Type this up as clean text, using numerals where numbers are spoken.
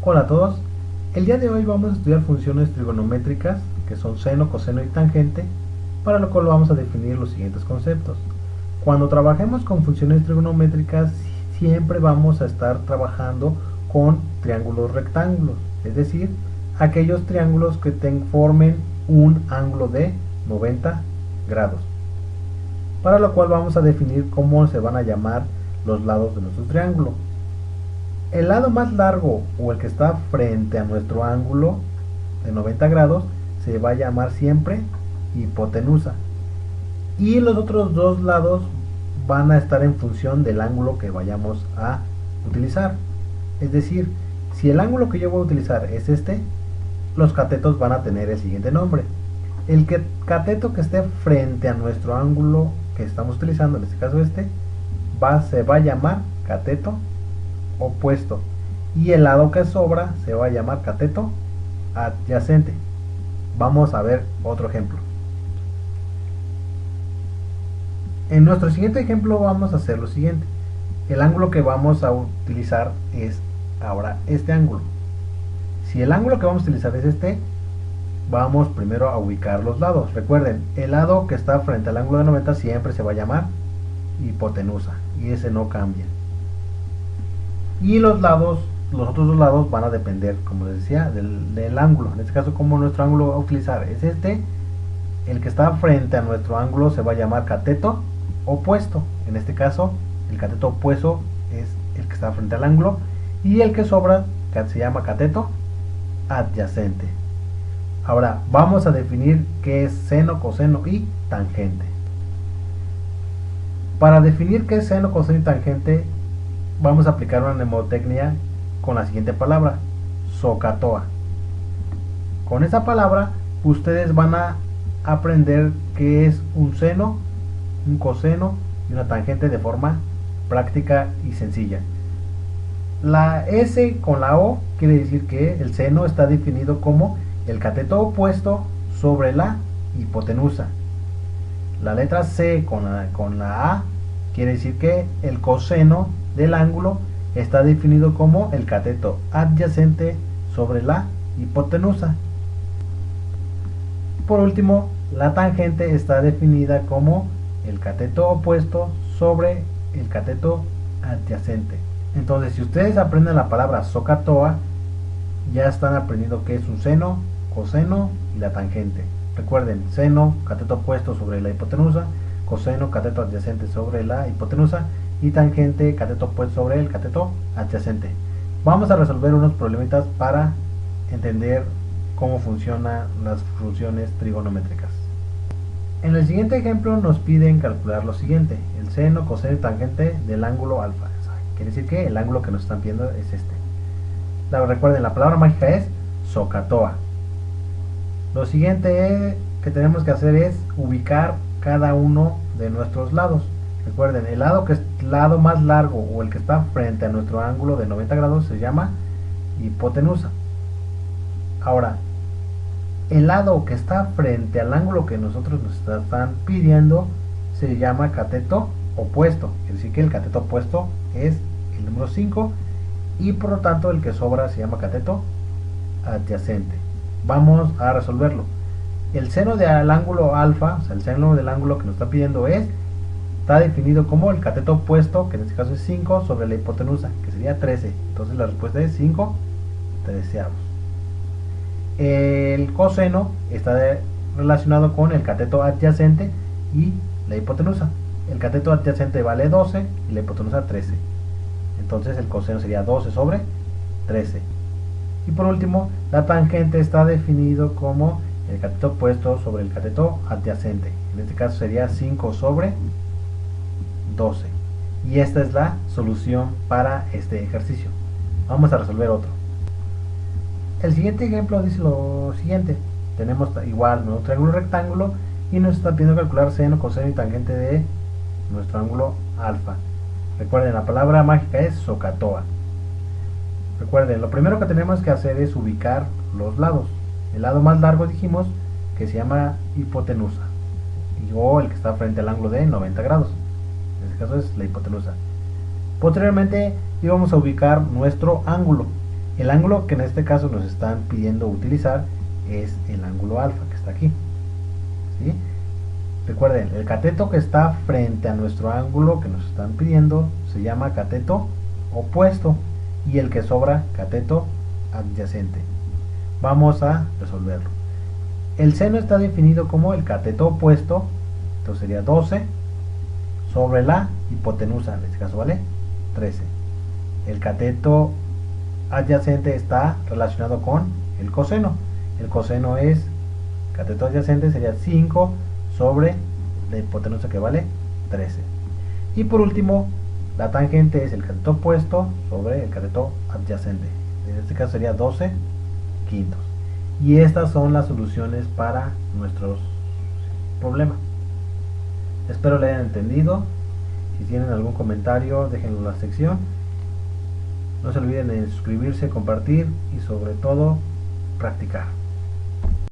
Hola a todos, el día de hoy vamos a estudiar funciones trigonométricas que son seno, coseno y tangente, para lo cual vamos a definir los siguientes conceptos. Cuando trabajemos con funciones trigonométricas siempre vamos a estar trabajando con triángulos rectángulos, es decir, aquellos triángulos que formen un ángulo de 90 grados. Para lo cual vamos a definir cómo se van a llamar los lados de nuestro triángulo. El lado más largo o el que está frente a nuestro ángulo de 90 grados se va a llamar siempre hipotenusa. Y los otros dos lados van a estar en función del ángulo que vayamos a utilizar. Es decir, si el ángulo que yo voy a utilizar es este, los catetos van a tener el siguiente nombre. El cateto que esté frente a nuestro ángulo que estamos utilizando, en este caso este, se va a llamar cateto opuesto, y el lado que sobra se va a llamar cateto adyacente. Vamos a ver otro ejemplo. En nuestro siguiente ejemplo vamos a hacer lo siguiente. El ángulo que vamos a utilizar es ahora este ángulo. Si el ángulo que vamos a utilizar es este, vamos primero a ubicar los lados. Recuerden, el lado que está frente al ángulo de 90 siempre se va a llamar hipotenusa, y ese no cambia. Y los otros dos lados van a depender, como les decía, del ángulo. En este caso, como nuestro ángulo a utilizar es este, el que está frente a nuestro ángulo se va a llamar cateto opuesto. En este caso, el cateto opuesto es el que está frente al ángulo, y el que sobra se llama cateto adyacente. Ahora vamos a definir qué es seno, coseno y tangente. Para definir qué es seno, coseno y tangente, vamos a aplicar una mnemotecnia con la siguiente palabra: SOHCAHTOA. Con esa palabra ustedes van a aprender qué es un seno, un coseno y una tangente de forma práctica y sencilla. La S con la O quiere decir que el seno está definido como el cateto opuesto sobre la hipotenusa. La letra C con la A quiere decir que el coseno del ángulo está definido como el cateto adyacente sobre la hipotenusa. Por último, la tangente está definida como el cateto opuesto sobre el cateto adyacente. Entonces, si ustedes aprenden la palabra SOHCAHTOA, ya están aprendiendo qué es un seno, coseno y la tangente. Recuerden, seno, cateto opuesto sobre la hipotenusa; coseno, cateto adyacente sobre la hipotenusa; y tangente, cateto opuesto sobre el cateto adyacente. Vamos a resolver unos problemitas para entender cómo funcionan las funciones trigonométricas. En el siguiente ejemplo nos piden calcular lo siguiente: el seno, coseno y tangente del ángulo alfa. Quiere decir que el ángulo que nos están pidiendo es este. Recuerden, la palabra mágica es SOHCAHTOA. Lo siguiente que tenemos que hacer es ubicar cada uno de nuestros lados. Recuerden, el lado más largo o el que está frente a nuestro ángulo de 90 grados se llama hipotenusa. Ahora, el lado que está frente al ángulo que nosotros nos están pidiendo se llama cateto opuesto. Quiere decir que el cateto opuesto es el número 5, y por lo tanto el que sobra se llama cateto adyacente. Vamos a resolverlo. El seno del ángulo alfa, o sea, el seno del ángulo que nos está pidiendo está definido como el cateto opuesto, que en este caso es 5, sobre la hipotenusa, que sería 13. Entonces la respuesta es 5 treceavos. El coseno está relacionado con el cateto adyacente y la hipotenusa. El cateto adyacente vale 12 y la hipotenusa 13. Entonces el coseno sería 12 sobre 13. Y por último, la tangente está definido como el cateto opuesto sobre el cateto adyacente. En este caso sería 5 sobre 12. Y esta es la solución para este ejercicio. Vamos a resolver otro. El siguiente ejemplo dice lo siguiente: tenemos igual un triángulo rectángulo y nos está pidiendo calcular seno, coseno y tangente de nuestro ángulo alfa. Recuerden, la palabra mágica es SOHCAHTOA. Recuerden, lo primero que tenemos que hacer es ubicar los lados. El lado más largo dijimos que se llama hipotenusa, o el que está frente al ángulo de 90 grados. En este caso es la hipotenusa. Posteriormente íbamos a ubicar nuestro ángulo. El ángulo que en este caso nos están pidiendo utilizar es el ángulo alfa, que está aquí. ¿Sí? Recuerden, el cateto que está frente a nuestro ángulo que nos están pidiendo se llama cateto opuesto y el que sobra cateto adyacente. Vamos a resolverlo. El seno está definido como el cateto opuesto, entonces sería 12 sobre la hipotenusa, en este caso vale 13. El cateto adyacente está relacionado con el coseno. El coseno es, cateto adyacente sería 5 sobre la hipotenusa, que vale 13. Y por último, la tangente es el cateto opuesto sobre el cateto adyacente. En este caso sería 12 quintos. Y estas son las soluciones para nuestros problemas. Espero le hayan entendido. Si tienen algún comentario, déjenlo en la sección. No se olviden de suscribirse, compartir y sobre todo practicar.